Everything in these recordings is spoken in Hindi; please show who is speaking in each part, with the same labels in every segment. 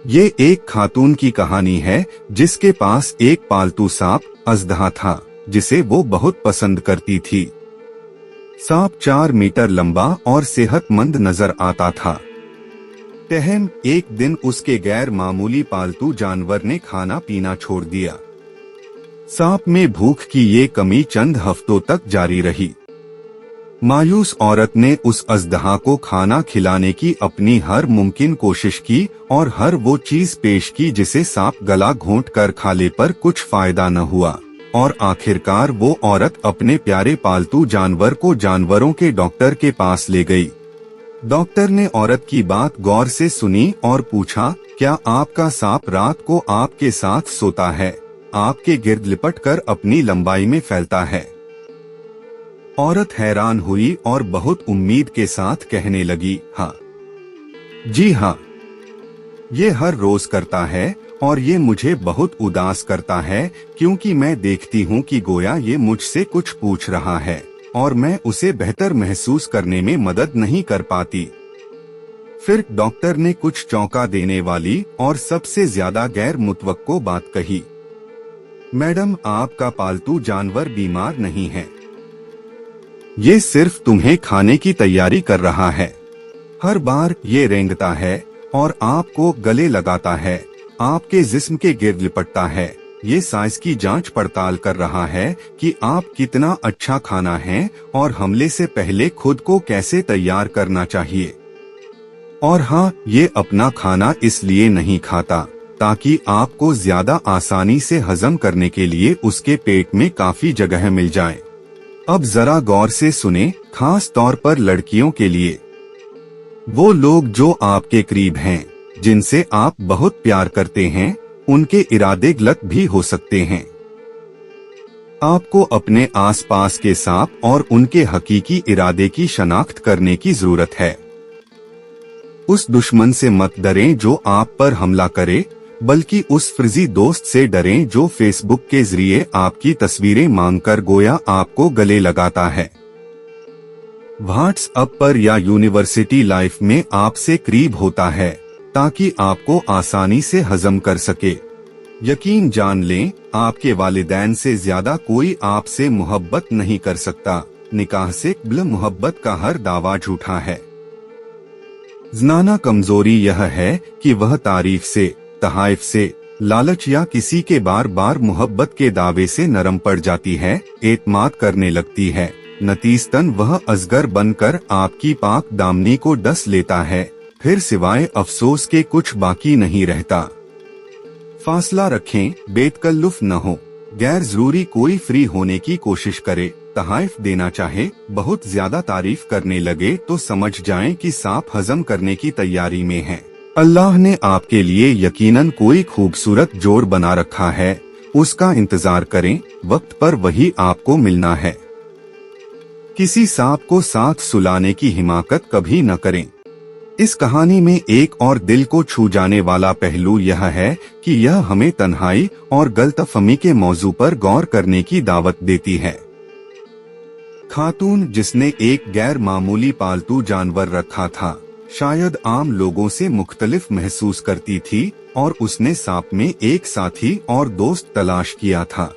Speaker 1: ये एक खातून की कहानी है जिसके पास एक पालतू सांप अजदहा था जिसे वो बहुत पसंद करती थी। सांप 4 मीटर लंबा और सेहतमंद नजर आता था। टहम एक दिन उसके गैर मामूली पालतू जानवर ने खाना पीना छोड़ दिया। सांप में भूख की ये कमी चंद हफ्तों तक जारी रही। मायूस औरत ने उस अजदहा को खाना खिलाने की अपनी हर मुमकिन कोशिश की और हर वो चीज पेश की जिसे सांप गला घोंट कर खा ले, पर कुछ फायदा न हुआ और आखिरकार वो औरत अपने प्यारे पालतू जानवर को जानवरों के डॉक्टर के पास ले गई। डॉक्टर ने औरत की बात गौर से सुनी और पूछा, क्या आपका सांप रात को आपके साथ सोता है, आपके गिर्द लिपट कर अपनी लंबाई में फैलता है? औरत हैरान हुई और बहुत उम्मीद के साथ कहने लगी, हाँ जी हाँ, ये हर रोज करता है और ये मुझे बहुत उदास करता है क्योंकि मैं देखती हूँ कि गोया ये मुझसे कुछ पूछ रहा है और मैं उसे बेहतर महसूस करने में मदद नहीं कर पाती। फिर डॉक्टर ने कुछ चौंका देने वाली और सबसे ज्यादा गैर मुतवक्को बात कही, मैडम, आपका पालतू जानवर बीमार नहीं है, ये सिर्फ तुम्हें खाने की तैयारी कर रहा है। हर बार ये रेंगता है और आपको गले लगाता है, आपके जिस्म के गिर्द लिपटता है, ये साइज की जांच पड़ताल कर रहा है कि आप कितना अच्छा खाना है और हमले से पहले खुद को कैसे तैयार करना चाहिए। और हाँ, ये अपना खाना इसलिए नहीं खाता ताकि आपको ज्यादा आसानी से हजम करने के लिए उसके पेट में काफी जगह मिल जाए। अब जरा गौर से सुने, खास तौर पर लड़कियों के लिए। वो लोग जो आपके करीब हैं, जिनसे आप बहुत प्यार करते हैं, उनके इरादे गलत भी हो सकते हैं। आपको अपने आसपास के सांप और उनके हकीकी इरादे की शनाख्त करने की जरूरत है। उस दुश्मन से मत डरें जो आप पर हमला करे, बल्कि उस फर्जी दोस्त से डरें जो फेसबुक के जरिए आपकी तस्वीरें मांगकर गोया आपको गले लगाता है। व्हाट्सएप पर या यूनिवर्सिटी लाइफ में आपसे करीब होता है ताकि आपको आसानी से हजम कर सके। यकीन जान लें, आपके वालिदैन से ज्यादा कोई आपसे मोहब्बत नहीं कर सकता। निकाह से कबल मोहब्बत का हर दावा झूठा है। ज़नाना कमजोरी यह है कि वह तारीफ से, तहाइफ से, लालच या किसी के बार बार मोहब्बत के दावे से नरम पड़ जाती है, एतमाद करने लगती है। नतीजतन वह अजगर बनकर आपकी पाक दामनी को डस लेता है, फिर सिवाय अफसोस के कुछ बाकी नहीं रहता। फासला रखें, बेतकल्लुफ न हो। गैर जरूरी कोई फ्री होने की कोशिश करे, तहाइफ देना चाहे, बहुत ज्यादा तारीफ करने लगे तो समझ जाएं कि सांप हजम करने की तैयारी में है। अल्लाह ने आपके लिए यकीनन कोई खूबसूरत जोड़ बना रखा है, उसका इंतजार करें, वक्त पर वही आपको मिलना है। किसी सांप को साथ सुलाने की हिमाकत कभी न करें। इस कहानी में एक और दिल को छू जाने वाला पहलू यह है कि यह हमें तन्हाई और गलतफहमी के मौजू पर गौर करने की दावत देती है। खातून जिसने एक गैर मामूली पालतू जानवर रखा था, शायद आम लोगों से मुख्तलिफ महसूस करती थी और उसने सांप में एक साथी और दोस्त तलाश किया था।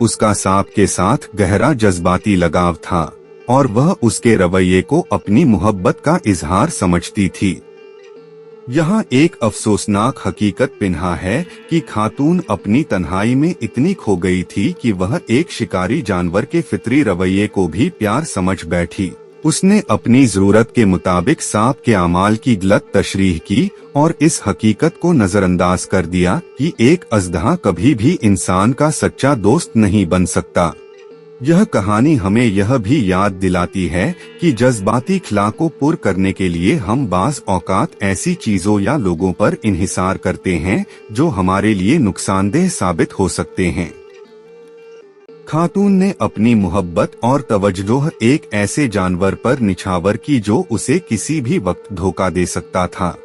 Speaker 1: उसका सांप के साथ गहरा जज्बाती लगाव था और वह उसके रवैये को अपनी मोहब्बत का इजहार समझती थी। यहाँ एक अफसोसनाक हकीकत पिन्हा है कि खातून अपनी तन्हाई में इतनी खो गई थी कि वह एक शिकारी जानवर के फितरी रवैये को भी प्यार समझ बैठी। उसने अपनी जरूरत के मुताबिक सांप के अमाल की गलत तशरीह की और इस हकीकत को नजरअंदाज कर दिया कि एक अजदहा कभी भी इंसान का सच्चा दोस्त नहीं बन सकता। यह कहानी हमें यह भी याद दिलाती है कि जज्बाती खला को पुर करने के लिए हम बाज़ औकात ऐसी चीजों या लोगों पर इन्हिसार करते हैं जो हमारे लिए नुकसानदेह साबित हो सकते हैं। खातून ने अपनी मोहब्बत और तवज्जो एक ऐसे जानवर पर निछावर की जो उसे किसी भी वक्त धोखा दे सकता था।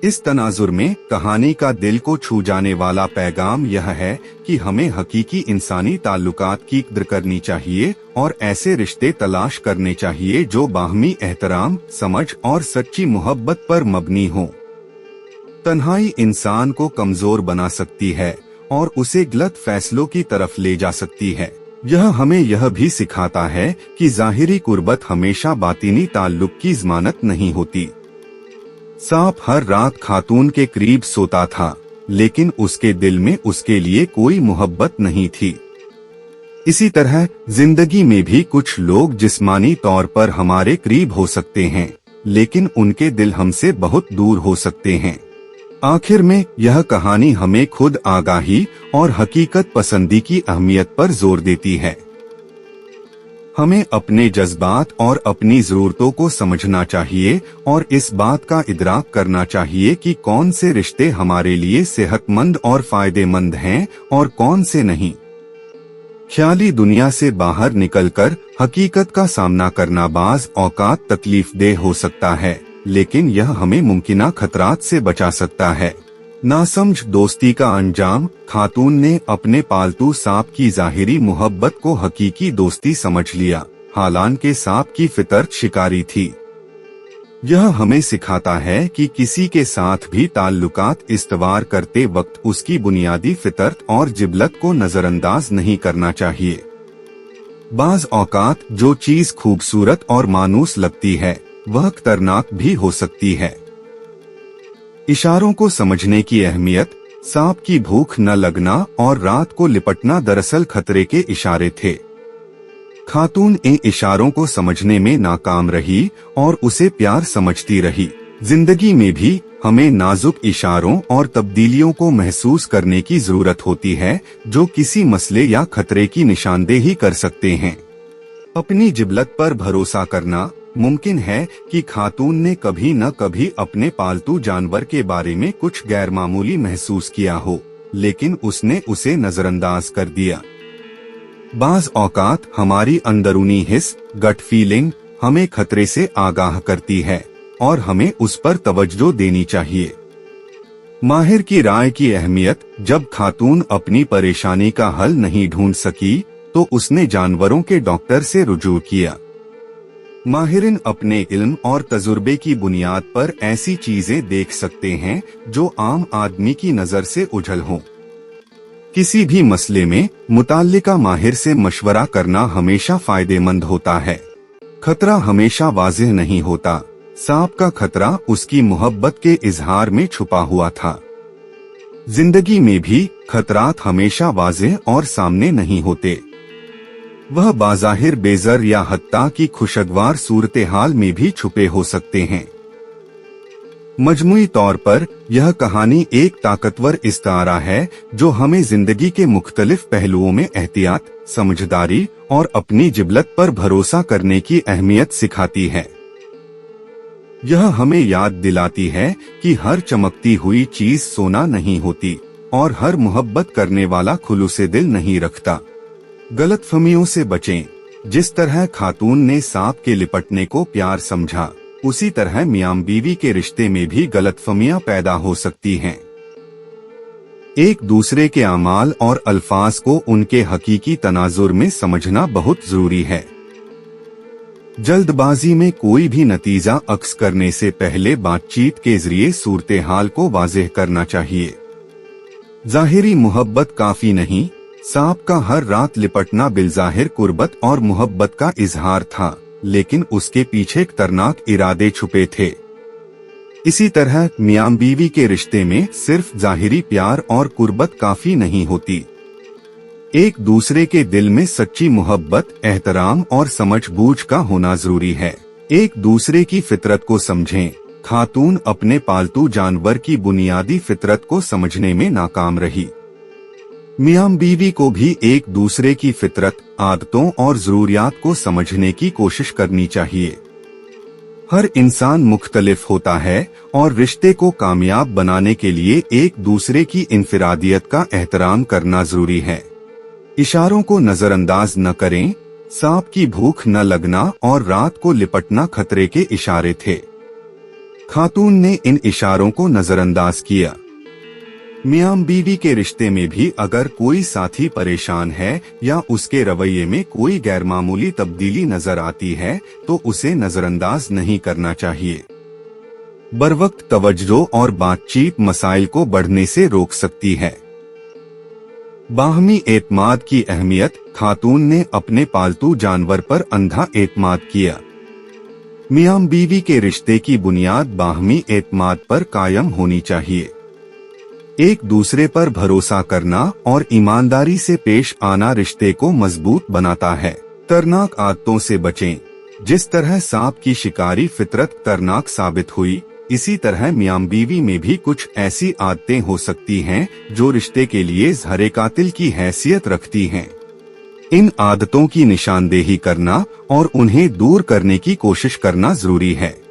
Speaker 1: इस तनाजुर में कहानी का दिल को छू जाने वाला पैगाम यह है कि हमें हकीकी इंसानी ताल्लुकात की कद्र करनी चाहिए और ऐसे रिश्ते तलाश करने चाहिए जो बाहमी एहतराम, समझ और सच्ची मोहब्बत पर मबनी हों। तन्हाई इंसान को कमजोर बना सकती है और उसे गलत फैसलों की तरफ ले जा सकती है। यह हमें यह भी सिखाता है कि ज़ाहिरी कुर्बत हमेशा बातिनी ताल्लुक की ज़मानत नहीं होती। सांप हर रात खातून के करीब सोता था, लेकिन उसके दिल में उसके लिए कोई मोहब्बत नहीं थी। इसी तरह जिंदगी में भी कुछ लोग जिस्मानी तौर पर हमारे करीब हो सकते हैं, लेकिन उनके दिल हमसे बहुत दूर हो सकते हैं। आखिर में यह कहानी हमें खुद आगाही और हकीकत पसंदी की अहमियत पर जोर देती है। हमें अपने जज्बात और अपनी जरूरतों को समझना चाहिए और इस बात का इदराक करना चाहिए कि कौन से रिश्ते हमारे लिए सेहतमंद और फायदेमंद हैं और कौन से नहीं। ख्याली दुनिया से बाहर निकलकर हकीकत का सामना करना बाज़ औकात तकलीफदेह हो सकता है, लेकिन यह हमें मुमकिना खतरात से बचा सकता है। नासमझ दोस्ती का अंजाम। खातून ने अपने पालतू सांप की ज़ाहिरी मोहब्बत को हकीकी दोस्ती समझ लिया, हालांकि सांप की फितरत शिकारी थी। यह हमें सिखाता है कि किसी के साथ भी ताल्लुकात इस्तवार करते वक्त उसकी बुनियादी फितरत और जिबलत को नजरअंदाज नहीं करना चाहिए। बाज़ औकात जो चीज खूबसूरत और मानूस लगती है, वह खतरनाक भी हो सकती है। इशारों को समझने की अहमियत। सांप की भूख न लगना और रात को लिपटना दरअसल खतरे के इशारे थे। खातून इन इशारों को समझने में नाकाम रही और उसे प्यार समझती रही। जिंदगी में भी हमें नाजुक इशारों और तब्दीलियों को महसूस करने की जरूरत होती है, जो किसी मसले या खतरे की निशानदेही कर सकते हैं। अपनी जिबलत पर भरोसा करना। मुमकिन है कि खातून ने कभी न कभी अपने पालतू जानवर के बारे में कुछ गैरमामूली महसूस किया हो, लेकिन उसने उसे नजरअंदाज कर दिया। बाज़ औकात हमारी अंदरूनी हिस्स, गट फीलिंग, हमें खतरे से आगाह करती है और हमें उस पर तवज्जो देनी चाहिए। माहिर की राय की अहमियत। जब खातून अपनी परेशानी का हल नहीं ढूंढ सकी, तो उसने जानवरों के डॉक्टर से रुजू किया। माहिरीन अपने इल्म और तजुर्बे की बुनियाद पर ऐसी चीजें देख सकते हैं जो आम आदमी की नजर से उझल हों। किसी भी मसले में मुताल्लिका माहिर से मशवरा करना हमेशा फायदेमंद होता है। खतरा हमेशा वाज़ेह नहीं होता। सांप का खतरा उसकी मोहब्बत के इजहार में छुपा हुआ था। जिंदगी में भी खतरात हमेशा वाज़ेह और सामने नहीं होते। वह बाज़ाहिर बेज़र या हत्ता की खुशगवार सूरत हाल में भी छुपे हो सकते हैं। मजमूई तौर पर यह कहानी एक ताकतवर इस्तारा है जो हमें जिंदगी के मुख्तलिफ पहलुओं में एहतियात, समझदारी और अपनी जिबलत पर भरोसा करने की अहमियत सिखाती है। यह हमें याद दिलाती है कि हर चमकती हुई चीज सोना नहीं होती और हर मोहब्बत करने वाला खुलूसे दिल नहीं रखता। गलतफहमियों से बचें। जिस तरह खातून ने सांप के लिपटने को प्यार समझा, उसी तरह मियां बीवी के रिश्ते में भी गलतफहमियां पैदा हो सकती हैं। एक दूसरे के अमाल और अल्फाज को उनके हकीकी तनाजुर में समझना बहुत जरूरी है। जल्दबाजी में कोई भी नतीजा अक्स करने से पहले बातचीत के जरिए सूरत हाल को वाज़ेह करना चाहिए। जाहिरी मोहब्बत काफी नहीं। सांप का हर रात लिपटना बिलजाहिर कुर्बत और मोहब्बत का इजहार था, लेकिन उसके पीछे खतरनाक इरादे छुपे थे। इसी तरह मियां बीवी के रिश्ते में सिर्फ जाहिरी प्यार और कुर्बत काफी नहीं होती। एक दूसरे के दिल में सच्ची मोहब्बत, एहतराम और समझबूझ का होना जरूरी है। एक दूसरे की फितरत को समझें। खातून अपने पालतू जानवर की बुनियादी फितरत को समझने में नाकाम रही। मियां बीवी को भी एक दूसरे की फितरत, आदतों और जरूरियात को समझने की कोशिश करनी चाहिए। हर इंसान मुख्तलिफ होता है और रिश्ते को कामयाब बनाने के लिए एक दूसरे की इनफिरादियत का एहतराम करना जरूरी है। इशारों को नजरअंदाज न करें। सांप की भूख न लगना और रात को लिपटना खतरे के इशारे थे। खातून ने इन इशारों को नजरअंदाज किया। मियां बीवी के रिश्ते में भी अगर कोई साथी परेशान है या उसके रवैये में कोई गैरमामूली तब्दीली नजर आती है, तो उसे नजरअंदाज नहीं करना चाहिए। बरवक्त तवज्जो और बातचीत मसाइल को बढ़ने से रोक सकती है। बाहमी एतमाद की अहमियत। खातून ने अपने पालतू जानवर पर अंधा एतमाद किया। मियां बीवी के रिश्ते की बुनियाद बाहमी एतमाद पर कायम होनी चाहिए। एक दूसरे पर भरोसा करना और ईमानदारी से पेश आना रिश्ते को मजबूत बनाता है। खतरनाक आदतों से बचें। जिस तरह सांप की शिकारी फितरत खतरनाक साबित हुई, इसी तरह मियां बीवी में भी कुछ ऐसी आदतें हो सकती हैं जो रिश्ते के लिए जहरे कातिल की हैसियत रखती हैं। इन आदतों की निशानदेही करना और उन्हें दूर करने की कोशिश करना जरूरी है।